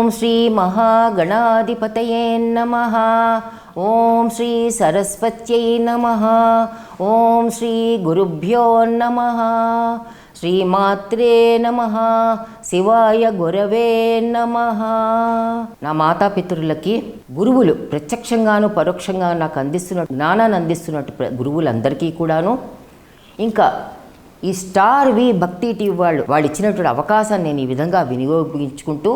ఓం శ్రీ మహాగణాధిపతయే నమః. ఓం శ్రీ సరస్వత్యై నమః. ఓం శ్రీ గురుభ్యో నమః. శ్రీమాత్రే నమః. శివాయ గురవే నమః. నా మాతాపితరులకి గురువులు ప్రత్యక్షంగాను పరోక్షంగా నాకు అందిస్తున్నట్టు జ్ఞానాన్ని అందిస్తున్నట్టు గురువులందరికీ కూడాను, ఇంకా ఈ స్టార్ వి భక్తి టీవీ వాళ్ళు ఇచ్చినటువంటి అవకాశాన్ని నేను ఈ విధంగా వినియోగించుకుంటూ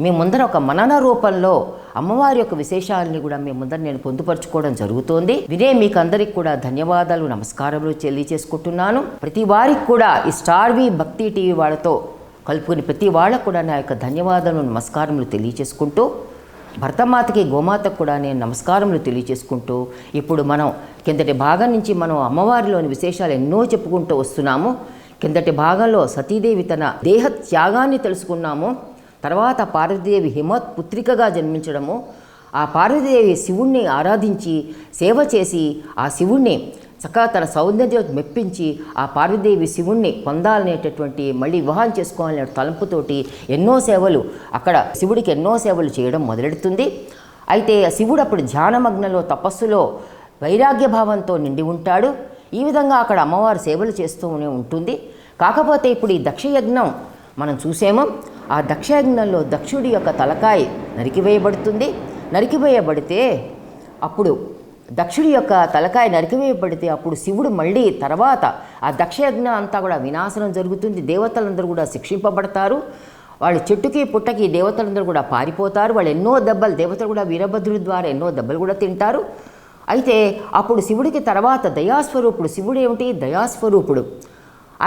మీ ముందర ఒక మనన రూపంలో అమ్మవారి యొక్క విశేషాలని కూడా మీ ముందర నేను పొందుపరుచుకోవడం జరుగుతోంది. వినే మీకు అందరికి కూడా ధన్యవాదాలు, నమస్కారములు తెలియజేసుకుంటున్నాను. ప్రతి వారికి కూడా ఈ స్టార్ వి భక్తి టీవీ వాళ్ళతో కలుపుకుని ప్రతి వాళ్ళకు కూడా నా యొక్క ధన్యవాదాలు, నమస్కారములు తెలియజేసుకుంటూ, భరతమాతకి గోమాతకు కూడా నేను నమస్కారములు తెలియజేసుకుంటూ, ఇప్పుడు మనం కిందటి భాగం నుంచి మనం అమ్మవారిలోని విశేషాలు ఎన్నో చెప్పుకుంటూ వస్తున్నాము. కిందటి భాగంలో సతీదేవి తన దేహ త్యాగాన్ని తెలుసుకున్నాము. తర్వాత పార్వతీదేవి హిమవత్ పుత్రికగా జన్మించడము, ఆ పార్వతీదేవి శివుణ్ణి ఆరాధించి సేవ చేసి ఆ శివుణ్ణి చక్కగా తన సౌందర్యం మెప్పించి ఆ పార్వతీదేవి శివుణ్ణి పొందాలనేటటువంటి మళ్ళీ వివాహం చేసుకోవాలనే తలంపుతోటి ఎన్నో సేవలు అక్కడ శివుడికి ఎన్నో సేవలు చేయడం మొదలెడుతుంది. అయితే శివుడు అప్పుడు ధ్యానమగ్నంలో తపస్సులో వైరాగ్య భావంతో నిండి ఉంటాడు. ఈ విధంగా అక్కడ అమ్మవారు సేవలు చేస్తూనే ఉంటుంది. కాకపోతే ఇప్పుడు ఈ దక్షయజ్ఞం మనం చూసేమో, ఆ దక్షయజ్ఞంలో దక్షుడి యొక్క తలకాయ నరికివేయబడుతుంది. నరికివేయబడితే అప్పుడు దక్షుడి యొక్క తలకాయ నరికివేయబడితే అప్పుడు శివుడు మళ్ళీ తర్వాత ఆ దక్షయజ్ఞం అంతా కూడా వినాశనం జరుగుతుంది. దేవతలందరూ కూడా శిక్షింపబడతారు. వాళ్ళు చెట్టుకి పుట్టకి దేవతలందరూ కూడా పారిపోతారు. వాళ్ళు ఎన్నో దెబ్బలు, దేవతలు కూడా వీరభద్రుడి ద్వారా ఎన్నో దెబ్బలు కూడా తింటారు. అయితే అప్పుడు శివుడికి తర్వాత దయాస్వరూపుడు, శివుడు ఏమిటి? దయాస్వరూపుడు,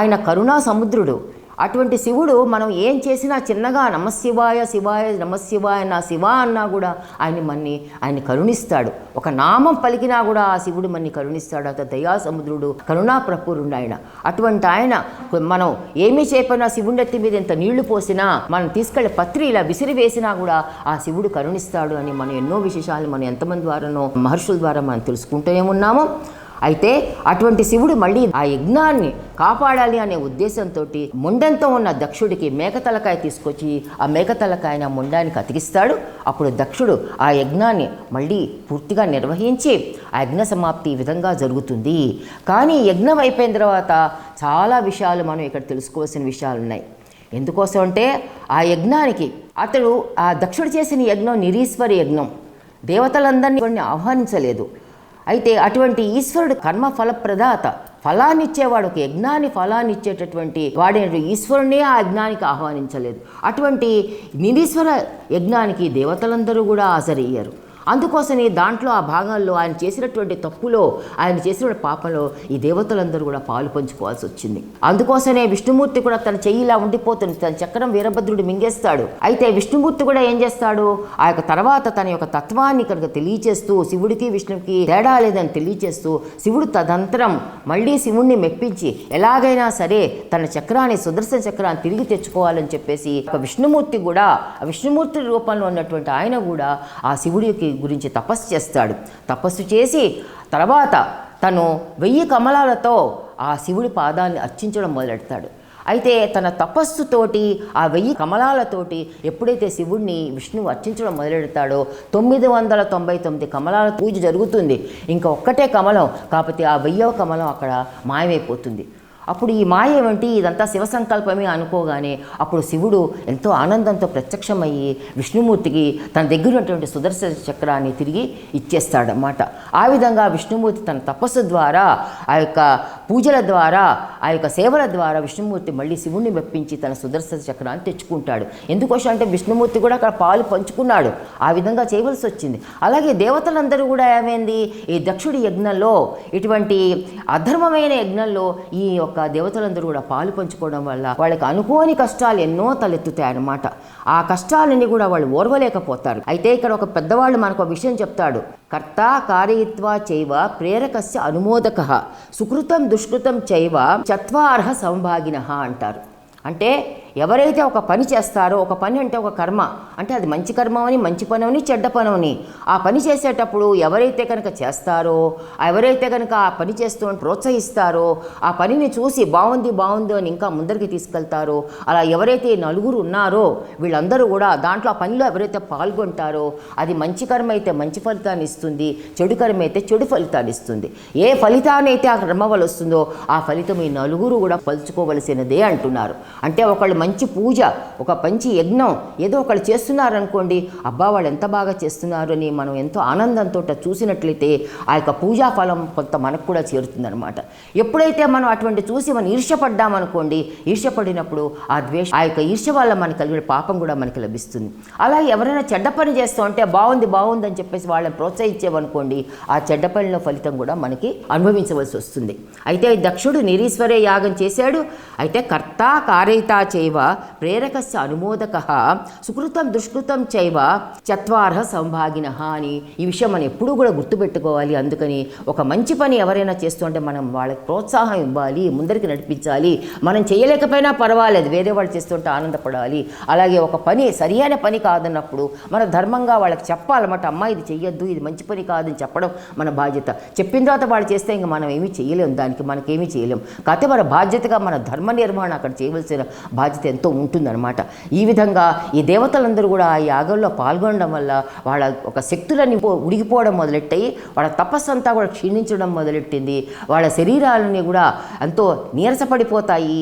ఆయన కరుణా సముద్రుడు. అటువంటి శివుడు మనం ఏం చేసినా చిన్నగా నమశివాయ శివాయ నమశివాయ నా శివ అన్నా కూడా ఆయన్ని కరుణిస్తాడు. ఒక నామం పలికినా కూడా ఆ శివుడు మన్ని కరుణిస్తాడు. అత దయా సముద్రుడు, కరుణా ప్రపూరుడు ఆయన. అటువంటి ఆయన మనం ఏమీ చేయకపోయినా శివుడి ఎత్తి మీద ఎంత నీళ్లు పోసినా, మనం తీసుకెళ్లి పత్రి ఇలా విసిరి వేసినా కూడా ఆ శివుడు కరుణిస్తాడు అని మనం ఎన్నో విశేషాలు మనం ఎంతమంది ద్వారానో మహర్షుల ద్వారా మనం తెలుసుకుంటూనే ఉన్నాము. అయితే అటువంటి శివుడు మళ్ళీ ఆ యజ్ఞాన్ని కాపాడాలి అనే ఉద్దేశంతో ముండంతో ఉన్న దక్షుడికి మేకతలకాయ తీసుకొచ్చి ఆ మేకతలకాయన ముండానికి అతికిస్తాడు. అప్పుడు దక్షుడు ఆ యజ్ఞాన్ని మళ్ళీ పూర్తిగా నిర్వహించి ఆ యజ్ఞ సమాప్తి ఈ విధంగా జరుగుతుంది. కానీ యజ్ఞం అయిపోయిన తర్వాత చాలా విషయాలు మనం ఇక్కడ తెలుసుకోవాల్సిన విషయాలు ఉన్నాయి. ఎందుకోసం అంటే ఆ యజ్ఞానికి అతడు ఆ దక్షుడు చేసిన యజ్ఞం నిరీశ్వర యజ్ఞం, దేవతలందరినీ ఆహ్వానించలేదు. అయితే అటువంటి ఈశ్వరుడు కర్మ ఫలప్రదాత, ఫలాన్ని ఇచ్చేవాడు, ఒక యజ్ఞాన్ని ఫలాన్ని ఇచ్చేటటువంటి వాడే ఈశ్వరునే ఆ యజ్ఞానికి ఆహ్వానించలేదు. అటువంటి నిరీశ్వర యజ్ఞానికి దేవతలందరూ కూడా హాజరయ్యారు. అందుకోసమే దాంట్లో ఆ భాగాల్లో ఆయన చేసినటువంటి తప్పులో, ఆయన చేసినటువంటి పాపంలో ఈ దేవతలందరూ కూడా పాలు పంచుకోవాల్సి వచ్చింది. అందుకోసమే విష్ణుమూర్తి కూడా తన చెయ్యి ఇలా ఉండిపోతుంది, తన చక్రం వీరభద్రుడు మింగేస్తాడు. అయితే విష్ణుమూర్తి కూడా ఏం చేస్తాడు, ఆ యొక్క తర్వాత తన యొక్క తత్వాన్ని ఇక్కడికి తెలియచేస్తూ, శివుడికి విష్ణువుకి తేడా లేదని తెలియచేస్తూ, శివుడు తదంతరం మళ్ళీ శివుణ్ణి మెప్పించి ఎలాగైనా సరే తన చక్రాన్ని, సుదర్శన చక్రాన్ని తిరిగి తెచ్చుకోవాలని చెప్పేసి ఒక విష్ణుమూర్తి కూడా, ఆ విష్ణుమూర్తి రూపంలో ఉన్నటువంటి ఆయన కూడా ఆ శివుడికి గురించి తపస్సు చేస్తాడు. తపస్సు చేసి తర్వాత తను 1000 కమలాలతో ఆ శివుడి పాదాన్ని అర్చించడం మొదలెడతాడు. అయితే తన తపస్సుతోటి ఆ 1000 కమలాలతోటి ఎప్పుడైతే శివుడిని విష్ణువు అర్చించడం మొదలెడతాడో 999 కమలాల పూజ జరుగుతుంది. ఇంకా ఒక్కటే కమలం, కాకపోతే ఆ 1000వ కమలం అక్కడ మాయమైపోతుంది. అప్పుడు ఈ మాయ ఏమిటి, ఇదంతా శివ సంకల్పమే అనుకోగానే అప్పుడు శివుడు ఎంతో ఆనందంతో ప్రత్యక్షమయ్యి విష్ణుమూర్తికి తన దగ్గర ఉన్నటువంటి సుదర్శన చక్రాన్ని తిరిగి ఇచ్చేస్తాడన్నమాట. ఆ విధంగా విష్ణుమూర్తి తన తపస్సు ద్వారా, ఆ యొక్క పూజల ద్వారా, ఆ యొక్క సేవల ద్వారా విష్ణుమూర్తి మళ్ళీ శివుణ్ణి మెప్పించి తన సుదర్శన చక్రాన్ని తెచ్చుకుంటాడు. ఎందుకోసం అంటే విష్ణుమూర్తి కూడా అక్కడ పాలు పంచుకున్నాడు, ఆ విధంగా చేయవలసి వచ్చింది. అలాగే దేవతలందరూ కూడా ఏమైంది, ఈ దక్షుడి యజ్ఞంలో, ఇటువంటి అధర్మమైన యజ్ఞంలో ఈ యొక్క దేవతలందరూ కూడా పాలు పంచుకోవడం వల్ల వాళ్ళకి అనుకోని కష్టాలు ఎన్నో తలెత్తుతాయి అన్నమాట. ఆ కష్టాలన్నీ కూడా వాళ్ళు ఓర్వలేకపోతారు. అయితే ఇక్కడ ఒక పెద్దవాళ్ళు మనకు ఒక విషయం చెప్తాడు, కర్త కారయిత్వా చైవ ప్రేరకస్య అనుమోదకః సుకృతం దుష్కృతం చైవ చత్వార్హ సంభాగినః అంటారు. అంటే ఎవరైతే ఒక పని చేస్తారో, ఒక పని అంటే ఒక కర్మ, అంటే అది మంచి కర్మ అని, మంచి పనవని, చెడ్డ పనవని, ఆ పని చేసేటప్పుడు ఎవరైతే కనుక చేస్తారో, ఎవరైతే కనుక ఆ పని చేస్తూ ప్రోత్సహిస్తారో, ఆ పనిని చూసి బాగుంది అని ఇంకా ముందరికి తీసుకెళ్తారో, అలా ఎవరైతే నలుగురు ఉన్నారో వీళ్ళందరూ కూడా దాంట్లో ఆ పనిలో ఎవరైతే పాల్గొంటారో అది మంచి కర్మ అయితే మంచి ఫలితాన్ని ఇస్తుంది, చెడు కర్మ అయితే చెడు ఫలితాన్ని ఇస్తుంది. ఏ ఫలితాన్ని అయితే ఆ కర్మ వల్ల వస్తుందో ఆ ఫలితం ఈ నలుగురు కూడా పలుచుకోవలసినదే అంటున్నారు. అంటే ఒకళ్ళు మంచి పూజ, ఒక మంచి యజ్ఞం ఏదో ఒకళ్ళు చేస్తున్నారనుకోండి, అబ్బా వాళ్ళు ఎంత బాగా చేస్తున్నారు అని మనం ఎంతో ఆనందంతో చూసినట్లయితే ఆ యొక్క పూజా ఫలం కొంత మనకు కూడా చేరుతుందనమాట. ఎప్పుడైతే మనం అటువంటి చూసి మనం ఈర్ష్యపడ్డామనుకోండి, ఈర్ష్యపడినప్పుడు ఆ ద్వేషం, ఆ యొక్క ఈర్ష్య వల్ల మనకి కలిగిన పాపం కూడా మనకి లభిస్తుంది. అలాగే ఎవరైనా చెడ్డ పని చేస్తూ ఉంటే బాగుంది అని చెప్పేసి వాళ్ళని ప్రోత్సహించేవనుకోండి, ఆ చెడ్డ పనిలో ఫలితం కూడా మనకి అనుభవించవలసి వస్తుంది. అయితే దక్షుడు నిరీశ్వరే యాగం చేశాడు. అయితే కర్త కారయిత చైవ ప్రేరకస్య అనుమోదక సుకృతం దుష్కృతం చైవ చత్వార్హ సంభాగిన అని ఈ విషయం మనం ఎప్పుడూ కూడా గుర్తుపెట్టుకోవాలి. అందుకని ఒక మంచి పని ఎవరైనా చేస్తుంటే మనం వాళ్ళకి ప్రోత్సాహం ఇవ్వాలి, ముందరికి నడిపించాలి. మనం చేయలేకపోయినా పర్వాలేదు, వేరే వాళ్ళు చేస్తుంటే ఆనందపడాలి. అలాగే ఒక పని సరియైన పని కాదన్నప్పుడు మన ధర్మంగా వాళ్ళకి చెప్పాలన్నమాట. అమ్మ ఇది చెయ్యొద్దు, ఇది మంచి పని కాదని చెప్పడం మన బాధ్యత. చెప్పిన తర్వాత వాళ్ళు చేస్తే ఇంకా మనం ఏమీ చేయలేం, దానికి మనకేమీ చేయలేం. కాకపోతే మన బాధ్యతగా మన ధర్మ నిర్వహణ అక్కడ చేయవలసిన బాధ్యత ఎంతో ఉంటుందన్నమాట. ఈ విధంగా ఈ దేవతలందరూ కూడా ఆ యాగంలో పాల్గొనడం వల్ల వాళ్ళ ఒక శక్తులన్నీ ఉడిగిపోవడం మొదలెట్టాయి, వాళ్ళ తపస్సు అంతా కూడా క్షీణించడం మొదలెట్టింది, వాళ్ళ శరీరాలని కూడా ఎంతో నీరసపడిపోతాయి,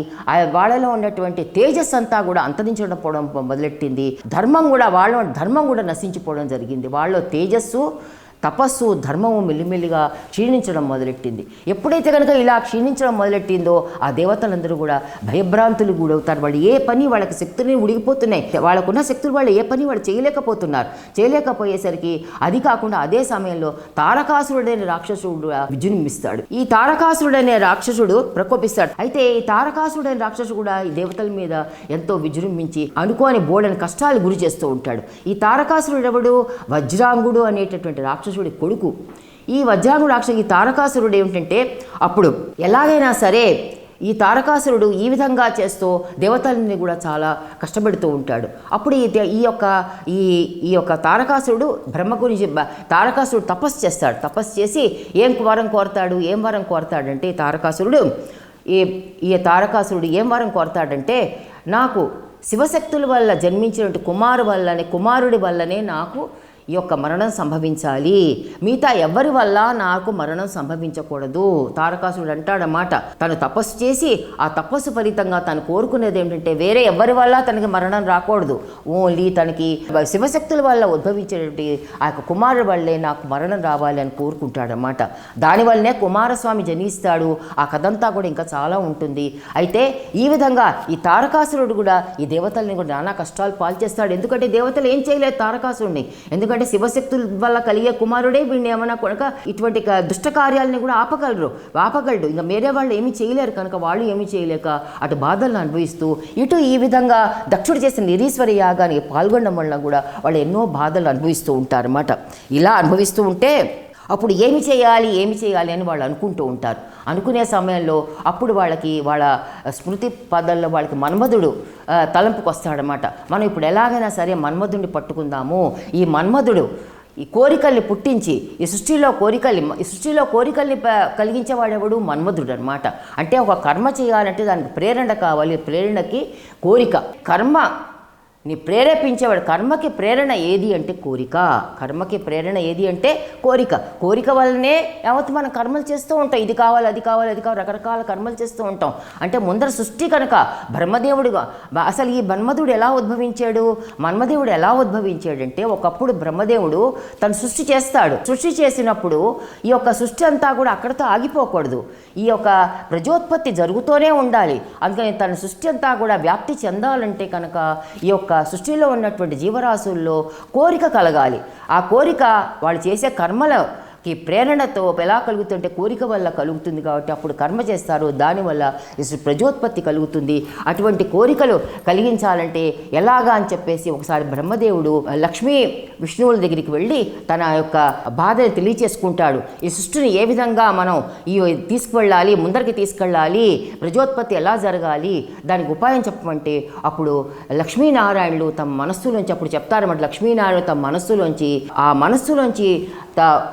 వాళ్ళలో ఉన్నటువంటి తేజస్సు అంతా కూడా అంతరించడం పోవడం మొదలెట్టింది. ధర్మం కూడా నశించిపోవడం జరిగింది. వాళ్ళ తేజస్సు, తపస్సు, ధర్మము మెల్లిమెల్లిగా క్షీణించడం మొదలెట్టింది. ఎప్పుడైతే కనుక ఇలా క్షీణించడం మొదలెట్టిందో ఆ దేవతలందరూ కూడా భయభ్రాంతులు గురవుతారు. వాళ్ళు ఏ పని వాళ్ళకి శక్తులు ఉడిగిపోతున్నాయి, వాళ్ళకున్న శక్తులు వాళ్ళు ఏ పని వాళ్ళు చేయలేకపోతున్నారు. చేయలేకపోయేసరికి అది కాకుండా అదే సమయంలో తారకాసురుడైన రాక్షసుడు విజృంభిస్తాడు. ఈ తారకాసురుడైన రాక్షసుడు ప్రకోపిస్తాడు. అయితే ఈ తారకాసురుడైన రాక్షసుడు కూడా ఈ దేవతల మీద ఎంతో విజృంభించి అనుకోని బోడని కష్టాలు గురి చేస్తూ ఉంటాడు. ఈ తారకాసురుడు ఎవడు? వజ్రాంగుడు అనేటటువంటి రాక్షసుడి కొడుకు. ఈ వజ్రాంగుడు ఈ తారకాసురుడు ఏమిటంటే, అప్పుడు ఎలాగైనా సరే ఈ తారకాసురుడు ఈ విధంగా చేస్తూ దేవతలని కూడా చాలా కష్టపెడుతూ ఉంటాడు. అప్పుడు ఈ యొక్క తారకాసురుడు బ్రహ్మ గురించి తారకాసురుడు తపస్సు చేస్తాడు. తపస్సు చేసి ఏం వరం కోరతాడంటే ఈ తారకాసురుడు ఏం వరం కోరతాడంటే, నాకు శివశక్తుల వల్ల జన్మించినట్టు కుమారుడి వల్లనే నాకు ఈ యొక్క మరణం సంభవించాలి, మిగతా ఎవరి వల్ల నాకు మరణం సంభవించకూడదు. తారకాసురుడు అంటాడన్నమాట, తను తపస్సు చేసి ఆ తపస్సు ఫలితంగా తను కోరుకునేది ఏమిటంటే వేరే ఎవరి వల్ల తనకి మరణం రాకూడదు, ఓన్లీ తనకి శివశక్తుల వల్ల ఉద్భవించేటువంటి ఆ యొక్క కుమారుడి వల్లే నాకు మరణం రావాలి అని కోరుకుంటాడన్నమాట. దానివల్లనే కుమారస్వామి జనిస్తాడు. ఆ కథంతా కూడా ఇంకా చాలా ఉంటుంది. అయితే ఈ విధంగా ఈ తారకాసురుడు కూడా ఈ దేవతల్ని కూడా నానా కష్టాలు పాల్చేస్తాడు. ఎందుకంటే దేవతలు ఏం చేయలేదు తారకాసురుడిని, ఎందుకంటే శివశక్తుల వల్ల కలిగే కుమారుడే వీడిని ఏమన్నా కనుక ఇటువంటి దుష్ట కార్యాలని కూడా ఆపగలడు. ఇంకా వేరే వాళ్ళు ఏమీ చేయలేరు కనుక వాళ్ళు ఏమీ చేయలేక అటు బాధలను అనుభవిస్తూ ఇటు ఈ విధంగా దక్షుడు చేసిన నిరీశ్వర యాగానికి పాల్గొనడం వల్ల కూడా వాళ్ళు ఎన్నో బాధలు అనుభవిస్తూ ఉంటారన్నమాట. ఇలా అనుభవిస్తూ ఉంటే అప్పుడు ఏమి చేయాలి అని వాళ్ళు అనుకుంటూ ఉంటారు. అనుకునే సమయంలో అప్పుడు వాళ్ళ స్మృతి పదాల్లో వాళ్ళకి మన్మధుడు తలంపుకు వస్తాడనమాట. మనం ఇప్పుడు ఎలాగైనా సరే మన్మధుడిని పట్టుకుందాము, ఈ మన్మధుడు ఈ కోరికల్ని పుట్టించి ఈ సృష్టిలో కోరికల్ని కలిగించేవాడెవడు? మన్మధుడు అనమాట. అంటే ఒక కర్మ చేయాలంటే దానికి ప్రేరణ కావాలి. ప్రేరణకి కోరిక, కర్మ నీ ప్రేరేపించేవాడు. కర్మకి ప్రేరణ ఏది అంటే కోరిక. కోరిక వల్లనే యావత్ మనం కర్మలు చేస్తూ ఉంటాం. ఇది కావాలి అది కావాలి రకరకాల కర్మలు చేస్తూ ఉంటాం. అంటే ముందర సృష్టి కనుక బ్రహ్మదేవుడుగా అసలు ఈ మన్మధుడు ఎలా ఉద్భవించాడంటే ఒకప్పుడు బ్రహ్మదేవుడు తను సృష్టి చేస్తాడు. సృష్టి చేసినప్పుడు ఈ యొక్క సృష్టి అంతా కూడా అక్కడితో ఆగిపోకూడదు, ఈ యొక్క ప్రజోత్పత్తి జరుగుతూనే ఉండాలి. అందుకని తన సృష్టి అంతా కూడా వ్యాప్తి చెందాలంటే కనుక ఈ యొక్క సృష్టిలో ఉన్నటువంటి జీవరాశుల్లో కోరిక కలగాలి. ఆ కోరిక వాళ్ళు చేసే ప్రేరణతో ఎలా కలుగుతుంటే కోరిక వల్ల కలుగుతుంది కాబట్టి అప్పుడు కర్మ చేస్తారు, దానివల్ల ప్రజోత్పత్తి కలుగుతుంది. అటువంటి కోరికలు కలిగించాలంటే ఎలాగా అని చెప్పేసి ఒకసారి బ్రహ్మదేవుడు లక్ష్మీ విష్ణువుల దగ్గరికి వెళ్ళి తన యొక్క బాధని తెలియచేసుకుంటాడు. ఈ సృష్టిని ఏ విధంగా మనం తీసుకువెళ్ళాలి, ముందరికి తీసుకెళ్ళాలి, ప్రజోత్పత్తి ఎలా జరగాలి, దానికి ఉపాయం చెప్పమంటే అప్పుడు లక్ష్మీనారాయణులు తమ మనస్సులోంచి అప్పుడు చెప్తారన్నమాట. లక్ష్మీనారాయణ తమ మనస్సులోంచి ఆ మనస్సులోంచి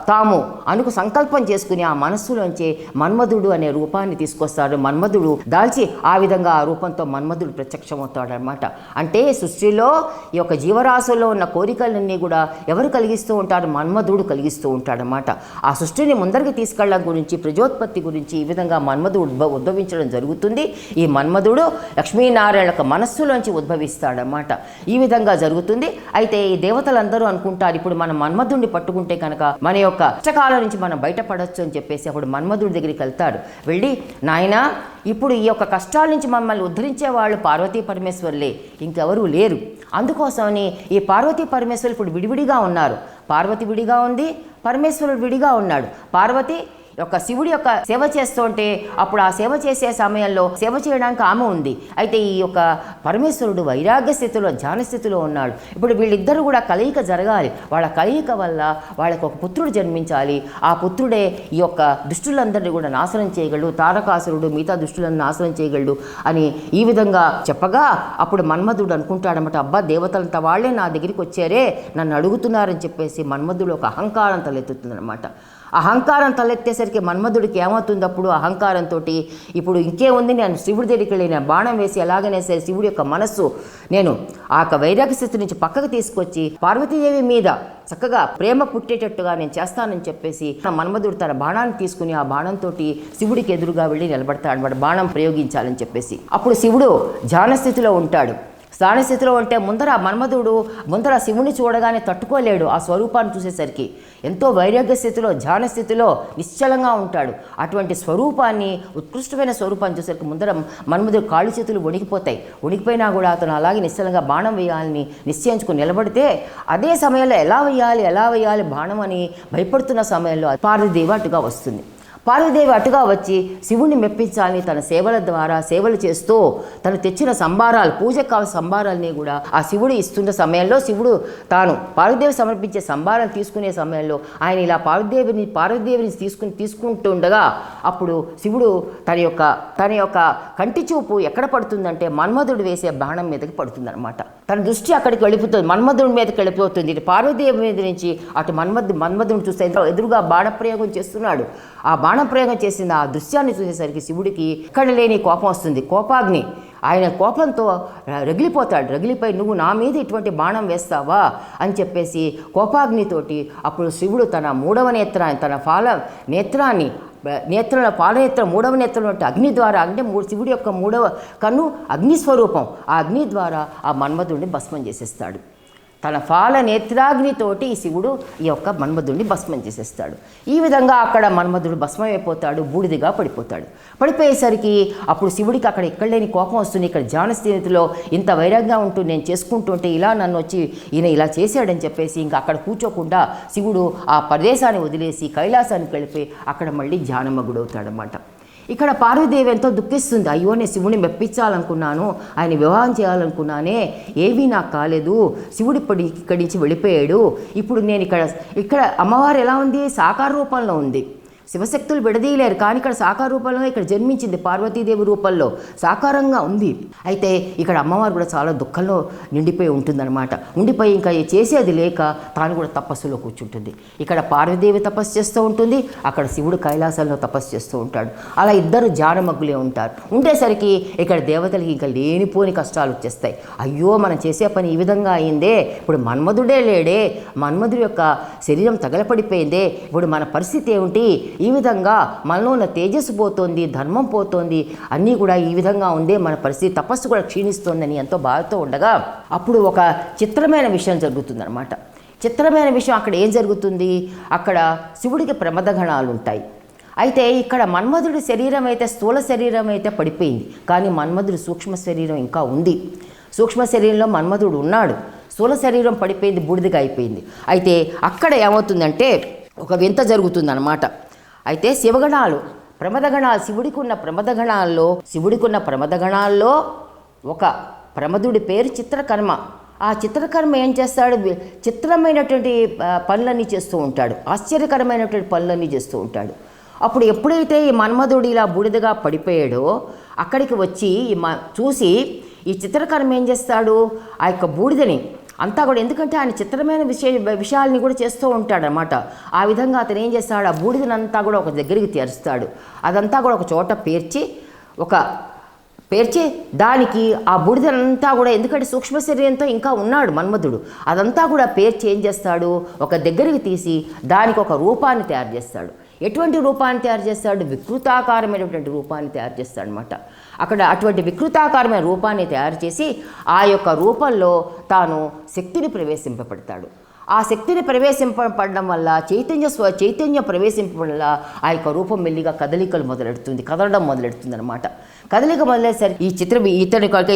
తాము అనుకు సంకల్పం చేసుకుని ఆ మనస్సులోంచి మన్మధుడు అనే రూపాన్ని తీసుకొస్తాడు. మన్మధుడు దాల్చి ఆ విధంగా ఆ రూపంతో మన్మధుడు ప్రత్యక్షమవుతాడు అనమాట. అంటే సృష్టిలో ఈ యొక్క జీవరాశుల్లో ఉన్న కోరికలన్నీ కూడా ఎవరు కలిగిస్తూ ఉంటారు? మన్మధుడు కలిగిస్తూ ఉంటాడనమాట. ఆ సృష్టిని ముందరికి తీసుకెళ్ళడం గురించి, ప్రజోత్పత్తి గురించి ఈ విధంగా మన్మధుడు ఉద్భవించడం జరుగుతుంది. ఈ మన్మధుడు లక్ష్మీనారాయణ యొక్క మనస్సులోంచి ఉద్భవిస్తాడనమాట. ఈ విధంగా జరుగుతుంది. అయితే ఈ దేవతలందరూ అనుకుంటారు ఇప్పుడు మనం మన్మధుడిని పట్టుకుంటే కనుక మన యొక్క కష్టకాలం నుంచి మనం బయటపడవచ్చు అని చెప్పేసి అప్పుడు మన్మధుడి దగ్గరికి వెళ్తాడు. వెళ్ళి నాయనా ఇప్పుడు ఈ యొక్క కష్టాల నుంచి మమ్మల్ని ఉద్ధరించే వాళ్ళు పార్వతీ పరమేశ్వరులే, ఇంకెవరూ లేరు. అందుకోసమని ఈ పార్వతీ పరమేశ్వరులు ఇప్పుడు విడివిడిగా ఉన్నారు. పార్వతి విడిగా ఉంది, పరమేశ్వరుడు విడిగా ఉన్నాడు. పార్వతి యొక్క శివుడి యొక్క సేవ చేస్తుంటే అప్పుడు ఆ సేవ చేసే సమయంలో సేవ చేయడానికి ఆమె ఉంది. అయితే ఈ యొక్క పరమేశ్వరుడు వైరాగ్య స్థితిలో, ధ్యాన స్థితిలో ఉన్నాడు. ఇప్పుడు వీళ్ళిద్దరూ కూడా కలయిక జరగాలి. వాళ్ళ కలయిక వల్ల వాళ్ళకు ఒక పుత్రుడు జన్మించాలి. ఆ పుత్రుడే ఈ యొక్క దుష్టులందరినీ కూడా నాశనం చేయగలడు, తారకాసురుడు మిగతా దుష్టులను నాశనం చేయగలడు అని ఈ విధంగా చెప్పగా అప్పుడు మన్మధుడు అనుకుంటాడనమాట, అబ్బా దేవతలంతా వాళ్ళే నా దగ్గరికి వచ్చారే, నన్ను అడుగుతున్నారని చెప్పేసి మన్మధుడు ఒక అహంకారం తలెత్తుతుందనమాట. అహంకారం తలెత్తేసరికి మన్మధుడికి ఏమవుతుంది? అప్పుడు అహంకారంతో ఇప్పుడు ఇంకేముంది, నేను శివుడి దగ్గరికి వెళ్ళి నేను బాణం వేసి ఎలాగనే సరే శివుడి యొక్క మనస్సు నేను ఆ యొక్క వైరాగ్య స్థితి నుంచి పక్కకు తీసుకొచ్చి పార్వతీదేవి మీద చక్కగా ప్రేమ పుట్టేటట్టుగా నేను చేస్తానని చెప్పేసి మన్మధుడు తన బాణాన్ని తీసుకుని ఆ బాణంతో శివుడికి ఎదురుగా వెళ్ళి నిలబడతాడు. వాడు బాణం ప్రయోగించాలని చెప్పేసి అప్పుడు శివుడు ధ్యాన స్థితిలో ఉంటాడు. స్థానస్థితిలో ఉంటే మన్మధుడు ముందర శివుని చూడగానే తట్టుకోలేడు. ఆ స్వరూపాన్ని చూసేసరికి ఎంతో వైరాగ్య స్థితిలో, ధ్యాన స్థితిలో నిశ్చలంగా ఉంటాడు. అటువంటి స్వరూపాన్ని, ఉత్కృష్టమైన స్వరూపాన్ని చూసేసరికి ముందర మన్మధుడు కాళ్ళు చేతులు వణికిపోతాయి. వణికిపోయినా కూడా అతను అలాగే నిశ్చలంగా బాణం వేయాలని నిశ్చయించుకుని నిలబడితే అదే సమయంలో ఎలా వేయాలి బాణం అని భయపడుతున్న సమయంలో పార్వతీదేవి అటుగా వస్తుంది. పార్వతీదేవి అటుగా వచ్చి శివుణ్ణి మెప్పించాలని తన సేవల ద్వారా సేవలు చేస్తూ తను తెచ్చిన సంభారాలు, పూజకు కావాల్సిన సంభారాలని కూడా ఆ శివుడు ఇస్తున్న సమయంలో శివుడు తాను పార్వతీదేవి సమర్పించే సంభారాలు తీసుకునే సమయంలో ఆయన ఇలా పార్వతీదేవిని తీసుకుంటుండగా అప్పుడు శివుడు తన యొక్క కంటి చూపు ఎక్కడ పడుతుందంటే మన్మధుడు వేసే బాణం మీదకి పడుతుందన్నమాట. తన దృష్టి అక్కడికి వెళ్ళిపోతుంది, మన్మధుడి మీదకి వెళ్ళిపోతుంది. ఇటు పార్వతీదేవి మీద నుంచి అటు మన్మధుడిని చూస్తే ఎదురుగా బాణప్రయోగం చేస్తున్నాడు. ఆ బాణప్రయోగం చేసిన ఆ దృశ్యాన్ని చూసేసరికి శివుడికి ఇక్కడ లేని కోపం వస్తుంది, కోపాగ్ని. ఆయన కోపంతో రగిలిపోయి నువ్వు నా మీద ఇటువంటి బాణం వేస్తావా అని చెప్పేసి కోపాగ్నితోటి అప్పుడు శివుడు తన మూడవ నేత్రాన్ని, తన పాలనేత్రం మూడవ నేత్రం అగ్ని ద్వారా, అంటే శివుడి యొక్క మూడవ కన్ను అగ్నిస్వరూపం, ఆ అగ్ని ద్వారా ఆ మన్మధుడిని భస్మం చేసేస్తాడు. తన పాలనేత్రాగ్నితోటి ఈ శివుడు ఈ యొక్క మన్మధుడిని భస్మం చేసేస్తాడు. ఈ విధంగా అక్కడ మన్మధుడు భస్మమైపోతాడు, బూడిదిగా పడిపోయేసరికి అప్పుడు శివుడికి అక్కడ ఎక్కడ లేని కోపం వస్తుంది. ఇక్కడ ధ్యాన స్థితిలో ఇంత వైరాగ్యంగా ఉంటూ నేను చేసుకుంటుంటే ఇలా నన్ను వచ్చి ఈయన ఇలా చేశాడని చెప్పేసి ఇంకా అక్కడ కూర్చోకుండా శివుడు ఆ ప్రదేశాన్ని వదిలేసి కైలాసానికి వెళ్ళిపోయి అక్కడ మళ్ళీ ధ్యానమగ్గుడవుతాడనమాట. ఇక్కడ పార్వతీదేవి ఎంతో దుఃఖిస్తుంది. అయ్యో నేను శివుని మెప్పించాలనుకున్నాను, ఆయన వివాహం చేయాలనుకున్నానే, ఏవీ నాకు కాలేదు, శివుడు ఇక్కడి నుంచి వెళ్ళిపోయాడు. ఇప్పుడు నేను ఇక్కడ అమ్మవారు ఎలా ఉంది? సాకార రూపంలో ఉంది. శివశక్తులు విడదీయలేరు, కానీ ఇక్కడ సాకార రూపంలో ఇక్కడ జన్మించింది, పార్వతీదేవి రూపంలో సాకారంగా ఉంది. అయితే ఇక్కడ అమ్మవారు కూడా చాలా దుఃఖంలో నిండిపోయి ఉంటుందన్నమాట. ఉండిపోయి ఇంకా చేసేది లేక తాను కూడా తపస్సులో కూర్చుంటుంది. ఇక్కడ పార్వతీదేవి తపస్సు చేస్తూ ఉంటుంది, అక్కడ శివుడు కైలాసంలో తపస్సు చేస్తూ ఉంటాడు. అలా ఇద్దరు ధ్యానమగ్గులే ఉంటారు. ఉండేసరికి ఇక్కడ దేవతలకి ఇంకా లేనిపోని కష్టాలు వచ్చేస్తాయి. అయ్యో మనం చేసే పని ఈ విధంగా అయిందే, ఇప్పుడు మన్మధుడే లేడే, మన్మధుడి యొక్క శరీరం తగలపడిపోయిందే, ఇప్పుడు మన పరిస్థితి ఏమిటి? ఈ విధంగా మనలో ఉన్న తేజస్సు పోతోంది, ధర్మం పోతోంది, అన్నీ కూడా ఈ విధంగా ఉందే, మన పరిస్థితి తపస్సు కూడా క్షీణిస్తోందని ఎంతో బాధతో ఉండగా అప్పుడు ఒక చిత్రమైన విషయం జరుగుతుందన్నమాట. చిత్రమైన విషయం అక్కడ ఏం జరుగుతుంది? అక్కడ శివుడికి ప్రమదగణాలు ఉంటాయి. అయితే ఇక్కడ మన్మధుడి శరీరం అయితే, స్థూల శరీరం అయితే పడిపోయింది, కానీ మన్మధుడి సూక్ష్మ శరీరం ఇంకా ఉంది. సూక్ష్మ శరీరంలో మన్మధుడు ఉన్నాడు, స్థూల శరీరం పడిపోయింది, బూడిదగా అయిపోయింది. అయితే అక్కడ ఏమవుతుందంటే ఒక వింత జరుగుతుందన్నమాట. అయితే శివగణాలు ప్రమదగణాలు శివుడికి ఉన్న ప్రమదగణాల్లో ఒక ప్రమదుడి పేరు చిత్రకర్మ. ఆ చిత్రకర్మ ఏం చేస్తాడు? చిత్రమైనటువంటి పనులన్నీ చేస్తూ ఉంటాడు, ఆశ్చర్యకరమైనటువంటి పనులన్నీ చేస్తూ ఉంటాడు. అప్పుడు ఎప్పుడైతే ఈ మన్మధుడు ఇలా బూడిదగా పడిపోయాడో అక్కడికి వచ్చి చూసి ఈ చిత్రకర్మ ఏం చేస్తాడు? ఆ యొక్క బూడిదని అంతా కూడా, ఎందుకంటే ఆయన చిత్రమైన విషయాల్ని కూడా చేస్తూ ఉంటాడనమాట. ఆ విధంగా అతను ఏం చేస్తాడు? ఆ బూడిదనంతా కూడా ఒక దగ్గరికి తెరుస్తాడు. అదంతా కూడా ఒక చోట పేర్చి దానికి ఆ బూడిదనంతా కూడా, ఎందుకంటే సూక్ష్మ శరీరంతో ఇంకా ఉన్నాడు మన్మధుడు, అదంతా కూడా పేర్చి ఏం చేస్తాడు? ఒక దగ్గరికి తీసి దానికి ఒక రూపాన్ని తయారు చేస్తాడు. ఎటువంటి రూపాన్ని తయారు చేస్తాడు? వికృతాకారమైనటువంటి రూపాన్ని తయారు చేస్తాడు అనమాట. అక్కడ అటువంటి వికృతాకారమైన రూపాన్ని తయారు చేసి ఆ యొక్క రూపంలో తాను శక్తిని ప్రవేశింపబడతాడు. ఆ శక్తిని ప్రవేశింపబడడం వల్ల చైతన్యం ప్రవేశింపబడడం వల్ల ఆ యొక్క రూపం మెల్లిగా కదలడం మొదలెడుతుంది అనమాట. కదలిక మొదలయ్యేసరికి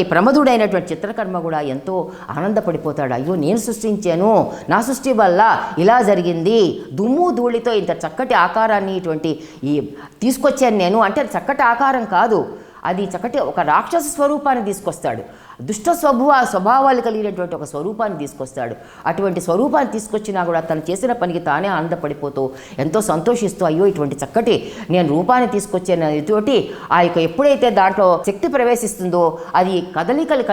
ఈ ప్రమదుడైనటువంటి చిత్రకర్మ కూడా ఎంతో ఆనందపడిపోతాడు. అయ్యో, నేను సృష్టించాను, నా సృష్టి వల్ల ఇలా జరిగింది, దుమ్ము ధూళితో ఇంత చక్కటి ఆకారాన్ని తీసుకొచ్చాను నేను అంటే చక్కటి ఆకారం కాదు, అది చక్కటి ఒక రాక్షస స్వరూపాన్ని తీసుకొస్తాడు, దుష్ట స్వభావాలు కలిగినటువంటి ఒక స్వరూపాన్ని తీసుకొస్తాడు. అటువంటి స్వరూపాన్ని తీసుకొచ్చినా కూడా తను చేసిన పనికి తానే ఆనందపడిపోతూ ఎంతో సంతోషిస్తూ, అయ్యో ఇటువంటి చక్కటి నేను రూపాన్ని తీసుకొచ్చాను ఇటువంటి ఆ యొక్క ఎప్పుడైతే దాంట్లో శక్తి ప్రవేశిస్తుందో అది కదలికలు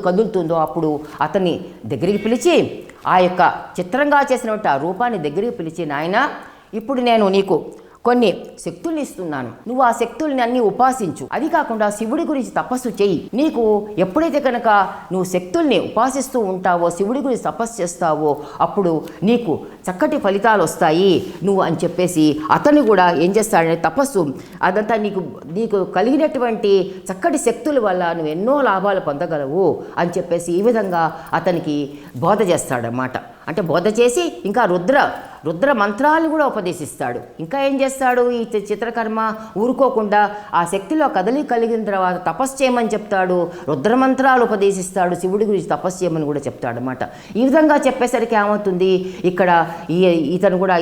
కదులుతుందో అప్పుడు అతన్ని దగ్గరికి పిలిచి ఆ యొక్క చిత్రంగా చేసినటువంటి ఆ రూపాన్ని దగ్గరికి పిలిచి, నాయన ఇప్పుడు నేను నీకు కొన్ని శక్తుల్ని ఇస్తున్నాను, నువ్వు ఆ శక్తుల్ని అన్నీ ఉపాసించు, అది కాకుండా శివుడి గురించి తపస్సు చెయ్యి. నీకు ఎప్పుడైతే కనుక నువ్వు శక్తుల్ని ఉపాసిస్తూ ఉంటావో, శివుడి గురించి తపస్సు చేస్తావో అప్పుడు నీకు చక్కటి ఫలితాలు వస్తాయి నువ్వు అని చెప్పేసి అతన్ని కూడా ఏం చేస్తాడంటే తపస్సు అదంతా నీకు కలిగినటువంటి చక్కటి శక్తుల వల్ల నువ్వు ఎన్నో లాభాలు పొందగలవు అని చెప్పేసి ఈ విధంగా అతనికి బోధ చేస్తాడన్నమాట. అంటే బోధ చేసి ఇంకా రుద్ర మంత్రాలు కూడా ఉపదేశిస్తాడు. ఇంకా ఏం చేస్తాడు? ఈ చిత్రకర్మ ఊరుకోకుండా ఆ శక్తిలో కలిగిన తర్వాత తపస్సు చేయమని చెప్తాడు, రుద్రమంత్రాలు ఉపదేశిస్తాడు, శివుడి గురించి తపస్సు చేయమని కూడా చెప్తాడు అన్నమాట. ఈ విధంగా చెప్పేసరికి ఏమవుతుంది? ఇక్కడ ఇతను కూడా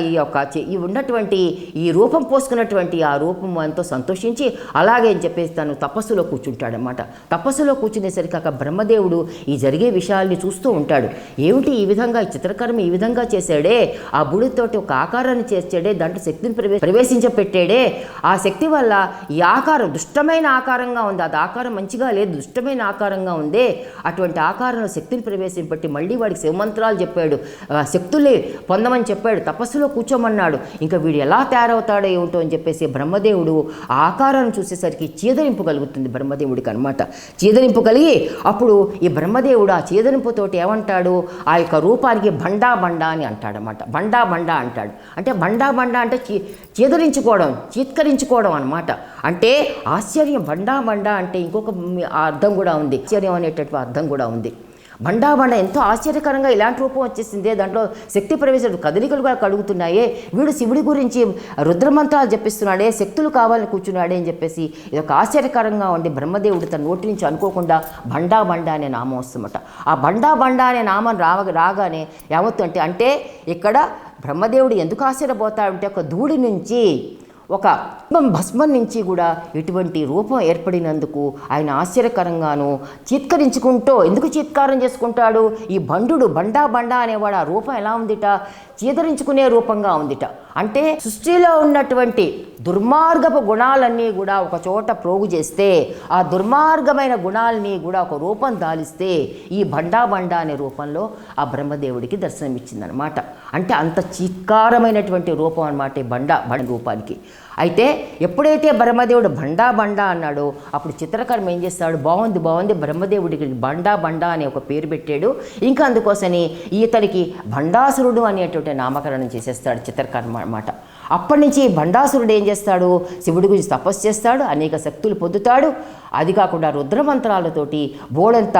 ఈ ఉన్నటువంటి ఈ రూపం పోసుకున్నటువంటి ఆ రూపం ఎంతో సంతోషించి అలాగే అని చెప్పేసి తను తపస్సులో కూర్చుంటాడనమాట. తపస్సులో కూర్చునేసరికి అక్కడ బ్రహ్మదేవుడు ఈ జరిగే విషయాల్ని చూస్తూ ఉంటాడు. ఏమిటి ఈ విధంగా ఈ చిత్రకర్మ ఈ విధంగా చేశాడే, ఆ బుడితోటి ఒక ఆకారాన్ని చేర్చాడే, దాంట్లో శక్తిని ప్రవేశించపెట్టాడే, ఆ శక్తి వల్ల ఈ ఆకారం దుష్టమైన ఆకారంగా ఉంది, అది ఆకారం మంచిగా లేదు, దుష్టమైన ఆకారంగా ఉందే, అటువంటి ఆకారంలో శక్తిని ప్రవేశింపట్టి మళ్ళీ వాడికి శివమంత్రాలు చెప్పాడు, శక్తులే పొందమని చెప్పాడు, తపస్సులో కూర్చోమన్నాడు. ఇంకా వీడు ఎలా తయారవుతాడో ఏమిటో అని చెప్పేసి బ్రహ్మదేవుడు ఆ ఆకారాన్ని చూసేసరికి చీదరింపు కలుగుతుంది బ్రహ్మదేవుడికి అనమాట. చీదరింపు కలిగి అప్పుడు ఈ బ్రహ్మదేవుడు ఆ చీదరింపుతోటి ఏమంటాడు? ఆ యొక్క రూపానికి బండా అని అంటాడనమాట. బండా అంటాడు. అంటే బండా అంటే చీత్కరించుకోవడం అనమాట. అంటే ఆశ్చర్యం. బండా అంటే ఇంకొక అర్థం కూడా ఉంది, ఆశ్చర్యం అనేటటువంటి అర్థం కూడా ఉంది. బండా ఎంతో ఆశ్చర్యకరంగా ఇలాంటి రూపం వచ్చేసిందే, దాంట్లో శక్తి ప్రవేశం కదలికలు కూడా కలుగుతున్నాయే, వీడు శివుడి గురించి రుద్రమంత్రాలు జపిస్తున్నాడే, శక్తులు కావాలని కూర్చున్నాడే అని చెప్పేసి ఇది ఒక ఆశ్చర్యకరంగా ఉండి బ్రహ్మదేవుడు తన నోటి నుంచి అనుకోకుండా బండా అనే నామం వస్తుందన్నమాట. ఆ బండా అనే నామం రాగానే ఏమవుతుందంటే అంటే ఇక్కడ బ్రహ్మదేవుడు ఎందుకు ఆశ్చర్యపోతాడంటే ఒక ధూళి నుంచి ఒక భస్మం నుంచి కూడా ఇటువంటి రూపం ఏర్పడినందుకు ఆయన ఆశ్చర్యకరంగాను చీత్కరించుకుంటూ, ఎందుకు చీత్కారం చేసుకుంటాడు? ఈ బండా అనేవాడు ఆ రూపం ఎలా ఉందిట? చీదరించుకునే రూపంగా ఉందిట. అంటే సృష్టిలో ఉన్నటువంటి దుర్మార్గపు గుణాలన్నీ కూడా ఒక చోట ప్రోగు చేస్తే, ఆ దుర్మార్గమైన గుణాలని కూడా ఒక రూపం దాలిస్తే ఈ బండా అనే రూపంలో ఆ బ్రహ్మదేవుడికి దర్శనమిచ్చిందనమాట. అంటే అంత చీత్కారమైనటువంటి రూపం అనమాట ఈ బండ రూపానికి. అయితే ఎప్పుడైతే బ్రహ్మదేవుడు బండా అన్నాడో అప్పుడు చిత్రకర్మ ఏం చేస్తాడు? బాగుంది బ్రహ్మదేవుడికి బండా అనే ఒక పేరు పెట్టాడు. ఇంకా అందుకోసని ఇతనికి బండాసురుడు అనేటువంటి నామకరణం చేసేస్తాడు చిత్రకర్మ అన్నమాట. అప్పటి నుంచి బండాసురుడు ఏం చేస్తాడు? శివుడి గురించి తపస్సు చేస్తాడు, అనేక శక్తులు పొందుతాడు. అది కాకుండా రుద్రమంత్రాలతోటి బోడంత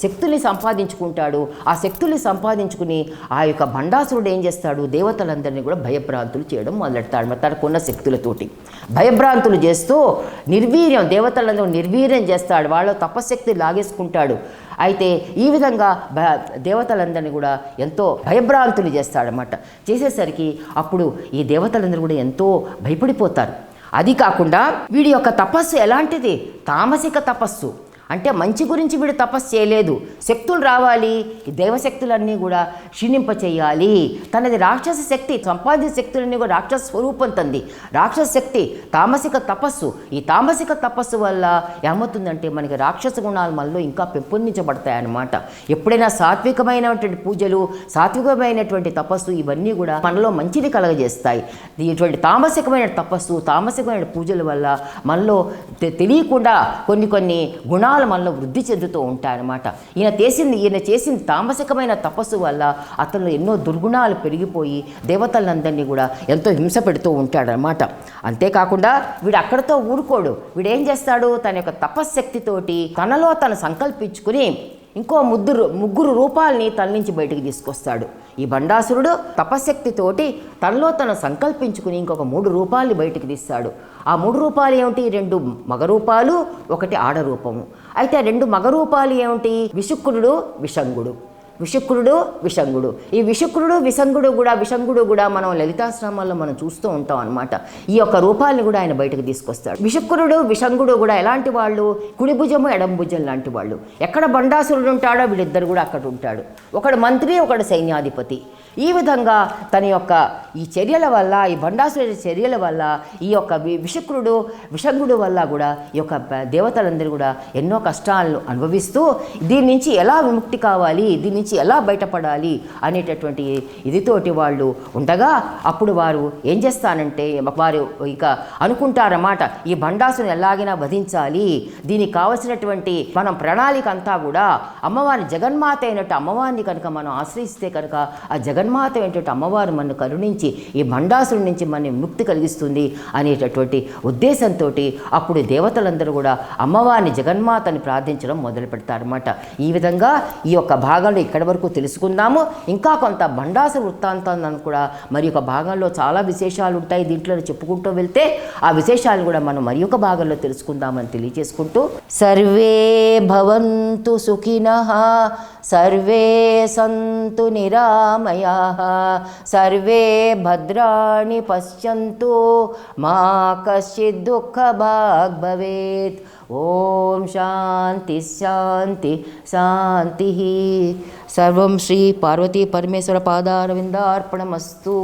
శక్తుల్ని సంపాదించుకుంటాడు. ఆ శక్తుల్ని సంపాదించుకుని ఆ యొక్క బండాసురుడు ఏం చేస్తాడు? దేవతలందరినీ కూడా భయభ్రాంతులు చేయడం మొదలెడతాడు. మరి తనకున్న శక్తులతోటి భయభ్రాంతులు చేస్తూ దేవతలందరూ నిర్వీర్యం చేస్తాడు. వాళ్ళ తపశక్తి లాగేసుకుంటాడు. అయితే ఈ విధంగా దేవతలందరినీ కూడా ఎంతో భయభ్రాంతులు చేస్తాడనమాట. చేసేసరికి అప్పుడు ఈ దేవతలందరూ కూడా ఎంతో భయపడిపోతారు. అది కాకుండా వీడి యొక్క తపస్సు ఎలాంటిది? తామసిక తపస్సు. అంటే మంచి గురించి వీడు తపస్సు చేయలేదు. శక్తులు రావాలి, ఈ దేవశక్తులన్నీ కూడా క్షీణింప చేయాలి. తనది రాక్షస శక్తి, సంపాదించిన శక్తులన్నీ కూడా రాక్షస స్వరూపం తంది. రాక్షస శక్తి తామసిక తపస్సు. ఈ తామసిక తపస్సు వల్ల ఏమవుతుందంటే మనకి రాక్షస గుణాలు మనలో ఇంకా పెంపొందించబడతాయి అన్నమాట. ఎప్పుడైనా సాత్వికమైనటువంటి పూజలు, సాత్వికమైనటువంటి తపస్సు ఇవన్నీ కూడా మనలో మంచిని కలగజేస్తాయి. ఇటువంటి తామసికమైన తపస్సు, తామసికమైన పూజల వల్ల మనలో తెలియకుండా కొన్ని గుణాలు మనలో వృద్ధి చెందుతూ ఉంటాయన్నమాట. ఈయన చేసింది తామసికమైన తపస్సు వల్ల అతను ఎన్నో దుర్గుణాలు పెరిగిపోయి దేవతలందరినీ కూడా ఎంతో హింస పెడుతూ ఉంటాడనమాట. అంతేకాకుండా వీడు అక్కడితో ఊరుకోడు. వీడు ఏం చేస్తాడు? తన యొక్క తపశ్శక్తితోటి తనలో తను సంకల్పించుకుని ఇంకో ముగ్గురు రూపాలని తన నుంచి బయటకు తీసుకొస్తాడు. ఈ బండాసురుడు తపశ్శక్తితోటి తనలో తను సంకల్పించుకుని ఇంకొక 3 రూపాలని బయటకు తీస్తాడు. ఆ 3 రూపాలు ఏమిటి? 2 మగ రూపాలు, 1 ఆడ రూపము. అయితే 2 మగ రూపాలు ఏమిటి? విశుక్రుడు, విషంగుడు. ఈ విశంగుడు కూడా మనం లలితాశ్రమాల్లో మనం చూస్తూ ఉంటాం అనమాట. ఈ యొక్క రూపాలని కూడా ఆయన బయటకు తీసుకొస్తాడు. విశంగుడు కూడా ఎలాంటి వాళ్ళు? కుడి భుజము ఎడమ భుజం లాంటి వాళ్ళు. ఎక్కడ బండాసురుడు ఉంటాడో వీళ్ళిద్దరు కూడా అక్కడ ఉంటాడు. ఒకడు మంత్రి, ఒకడు సైన్యాధిపతి. ఈ విధంగా తన యొక్క ఈ చర్యల వల్ల, ఈ బండాసురుడి చర్యల వల్ల, ఈ యొక్క విషంగుడు వల్ల కూడా ఈ యొక్క దేవతలందరూ కూడా ఎన్నో కష్టాలను అనుభవిస్తూ దీని నుంచి ఎలా విముక్తి కావాలి, దీని నుంచి ఎలా బయటపడాలి అనేటటువంటి ఇదితోటి వాళ్ళు ఉండగా అప్పుడు వారు ఏం చేస్తానంటే వారు ఇక అనుకుంటారన్నమాట, ఈ బండాసుని ఎలాగైనా వధించాలి, దీనికి కావలసినటువంటి మనం ప్రణాళిక అంతా కూడా అమ్మవారిని జగన్మాత అయినట్టు అమ్మవారిని కనుక మనం ఆశ్రయిస్తే కనుక ఆ జగన్మాత అయినటువంటి అమ్మవారు మనను కరుణించి ఈ బండాసుడి నుంచి మన విముక్తి కలిగిస్తుంది అనేటటువంటి ఉద్దేశంతో అప్పుడు దేవతలందరూ కూడా అమ్మవారిని జగన్మాతని ప్రార్థించడం మొదలు పెడతారన్నమాట. ఈ విధంగా ఈ యొక్క భాగంలో ఇక్కడి వరకు తెలుసుకుందాము. ఇంకా కొంత బండాసుర వృత్తాంతాన్ని కూడా మరి ఒక భాగంలో చాలా విశేషాలు ఉంటాయి. దీంట్లో చెప్పుకుంటూ వెళ్తే ఆ విశేషాలను కూడా మనం మరి ఒక భాగంలో తెలుసుకుందామని తెలియజేసుకుంటూ, సర్వే భవంతు సుఖినః, సర్వే సంతు నిరామయాః, సర్వే భద్రాణి పశ్యంతు, మా కశ్చిద్ దుఃఖభాగ్ భవేత్. ఓం శాంతి శాంతి శాంతి. సర్వం శ్రీ పార్వతీ పరమేశ్వర పాదారవిందార్పణమస్తు.